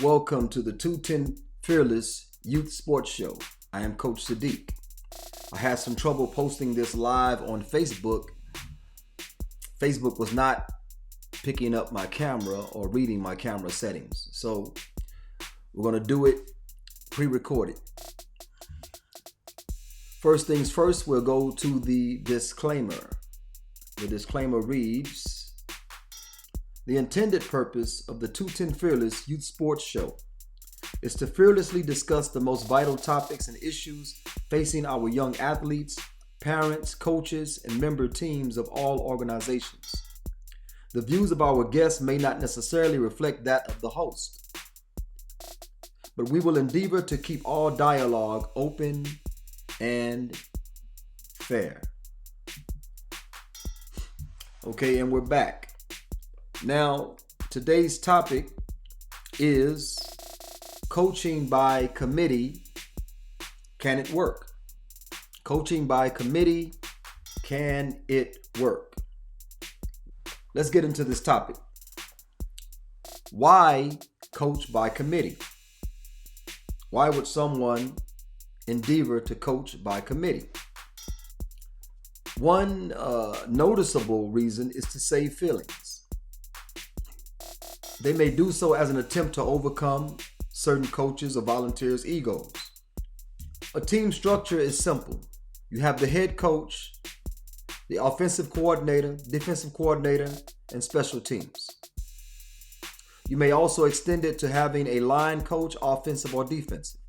Welcome to the 210 Fearless Youth Sports Show. I am Coach Sadiq. I had some trouble posting this live on Facebook. Facebook was not picking up my camera or reading my camera settings. So we're going to do it pre-recorded. First things first, we'll go to the disclaimer. The disclaimer reads, the intended purpose of the 210 Fearless Youth Sports Show is to fearlessly discuss the most vital topics and issues facing our young athletes, parents, coaches, and member teams of all organizations. The views of our guests may not necessarily reflect that of the host, but we will endeavor to keep all dialogue open and fair. Okay, and we're back. Now, today's topic is coaching by committee. Can it work? Coaching by committee. Can it work? Let's get into this topic. Why coach by committee? Why would someone endeavor to coach by committee? One noticeable reason is to save feelings. They may do so as an attempt to overcome certain coaches or volunteers' egos. A team structure is simple. You have the head coach, the offensive coordinator, defensive coordinator, and special teams. You may also extend it to having a line coach, offensive or defensive.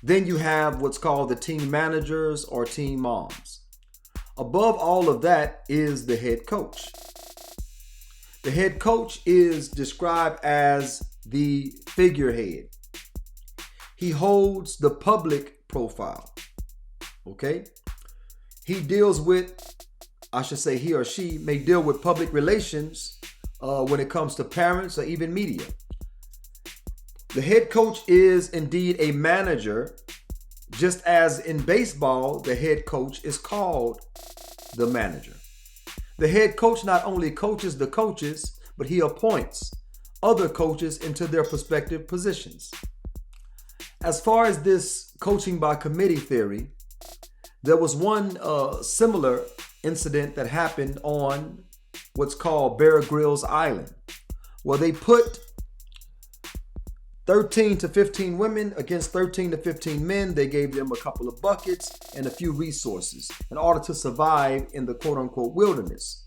Then you have what's called the team managers or team moms. Above all of that is the head coach. The head coach is described as the figurehead. He holds the public profile. Okay? He deals with, he or she may deal with public relations when it comes to parents or even media. The head coach is indeed a manager, just as in baseball, the head coach is called the manager. The head coach not only coaches the coaches, but he appoints other coaches into their respective positions. As far as this coaching by committee theory, there was one similar incident that happened on what's called Bear Grylls Island, where they put 13 to 15 women against 13 to 15 men. They gave them a couple of buckets and a few resources in order to survive in the quote-unquote wilderness.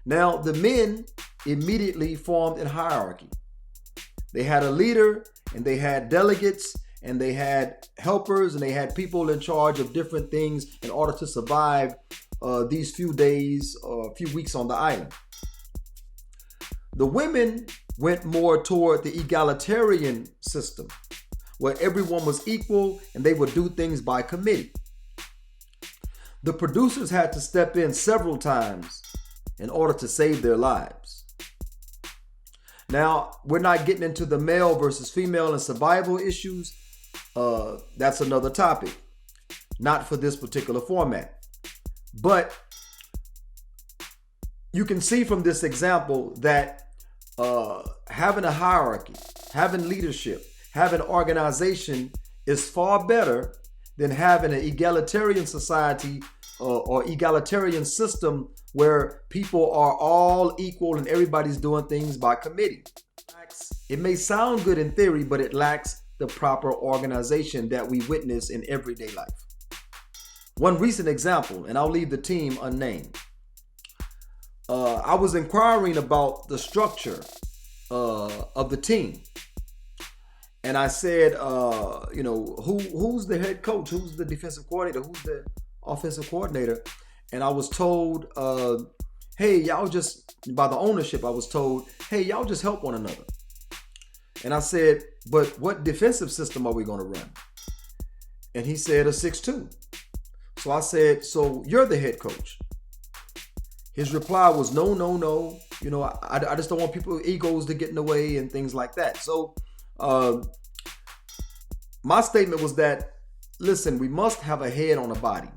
Now, the men immediately formed in hierarchy. They had a leader, and they had delegates, and they had helpers, and they had people in charge of different things in order to survive these few days or a few weeks on the island. The women went more toward the egalitarian system, where everyone was equal and they would do things by committee. The producers had to step in several times in order to save their lives. Now, we're not getting into the male versus female and survival issues. That's another topic, not for this particular format. But you can see from this example that having a hierarchy, having leadership, having organization is far better than having an egalitarian society or egalitarian system where people are all equal and everybody's doing things by committee. It may sound good in theory, but it lacks the proper organization that we witness in everyday life. One recent example, and I'll leave the team unnamed. I was inquiring about the structure of the team. And I said, who's the head coach? Who's the defensive coordinator? Who's the offensive coordinator? And I was told, hey, y'all just, by the ownership, I was told, hey, y'all just help one another. And I said, but what defensive system are we going to run? And he said a 6-2. So I said, so you're the head coach. His reply was no. I just don't want people's egos to get in the way and things like that. So my statement was that, listen, we must have a head on a body.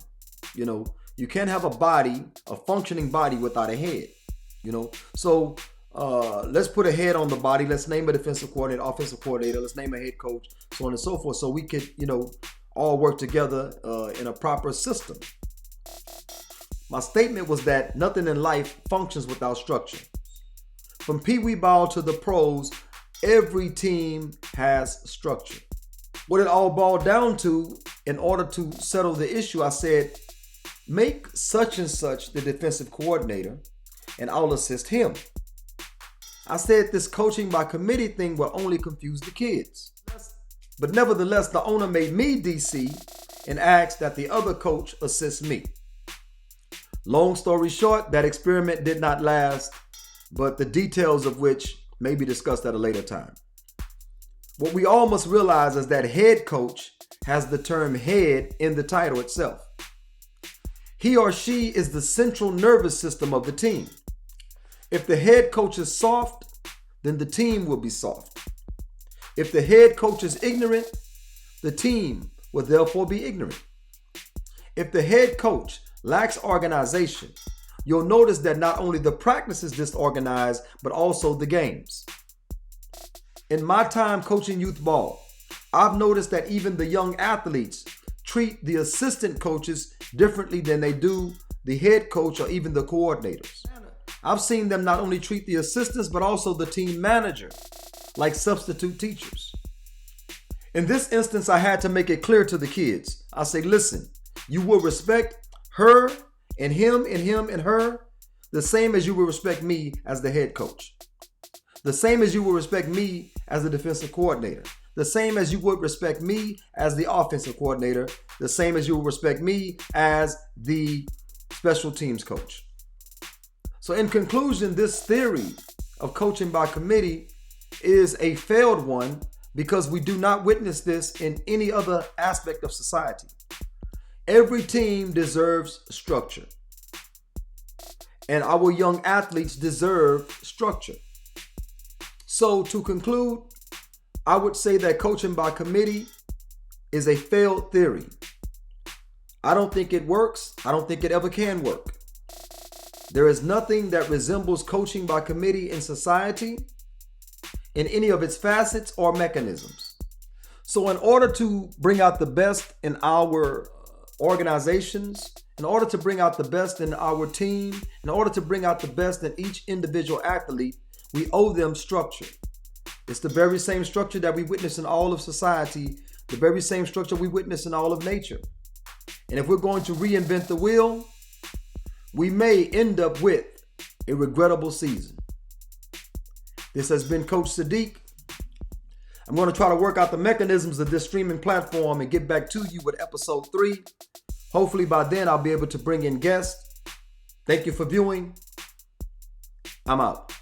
You can't have a body, a functioning body without a head. So let's put a head on the body. Let's name a defensive coordinator, offensive coordinator. Let's name a head coach, so on and so forth. So we could, all work together in a proper system. My statement was that nothing in life functions without structure. From Pee Wee ball to the pros, every team has structure. What it all boiled down to, in order to settle the issue, I said, make such and such the defensive coordinator, and I'll assist him. I said this coaching by committee thing will only confuse the kids. But nevertheless, the owner made me DC and asked that the other coach assist me. Long story short, that experiment did not last, but the details of which may be discussed at a later time. What we all must realize is that head coach has the term head in the title itself. He or she is the central nervous system of the team. If the head coach is soft, then the team will be soft. If the head coach is ignorant, the team will therefore be ignorant. If the head coach lacks organization, you'll notice that not only the practice is disorganized, but also the games. In my time coaching youth ball, I've noticed that even the young athletes treat the assistant coaches differently than they do the head coach or even the coordinators. I've seen them not only treat the assistants, but also the team manager like substitute teachers. In this instance, I had to make it clear to the kids. I say, listen, you will respect her and him and him and her the same as you will respect me as the head coach. The same as you will respect me as the defensive coordinator. The same as you would respect me as the offensive coordinator. The same as you will respect me as the special teams coach. So in conclusion, this theory of coaching by committee is a failed one because we do not witness this in any other aspect of society. Every team deserves structure. And our young athletes deserve structure. So to conclude, I would say that coaching by committee is a failed theory. I don't think it works. I don't think it ever can work. There is nothing that resembles coaching by committee in society in any of its facets or mechanisms. So in order to bring out the best in our organizations, in order to bring out the best in our team, in order to bring out the best in each individual athlete, we owe them structure. It's the very same structure that we witness in all of society, the very same structure we witness in all of nature. And if we're going to reinvent the wheel, we may end up with a regrettable season. This has been Coach Sadiq. I'm going to try to work out the mechanisms of this streaming platform and get back to you with episode 3. Hopefully by then I'll be able to bring in guests. Thank you for viewing. I'm out.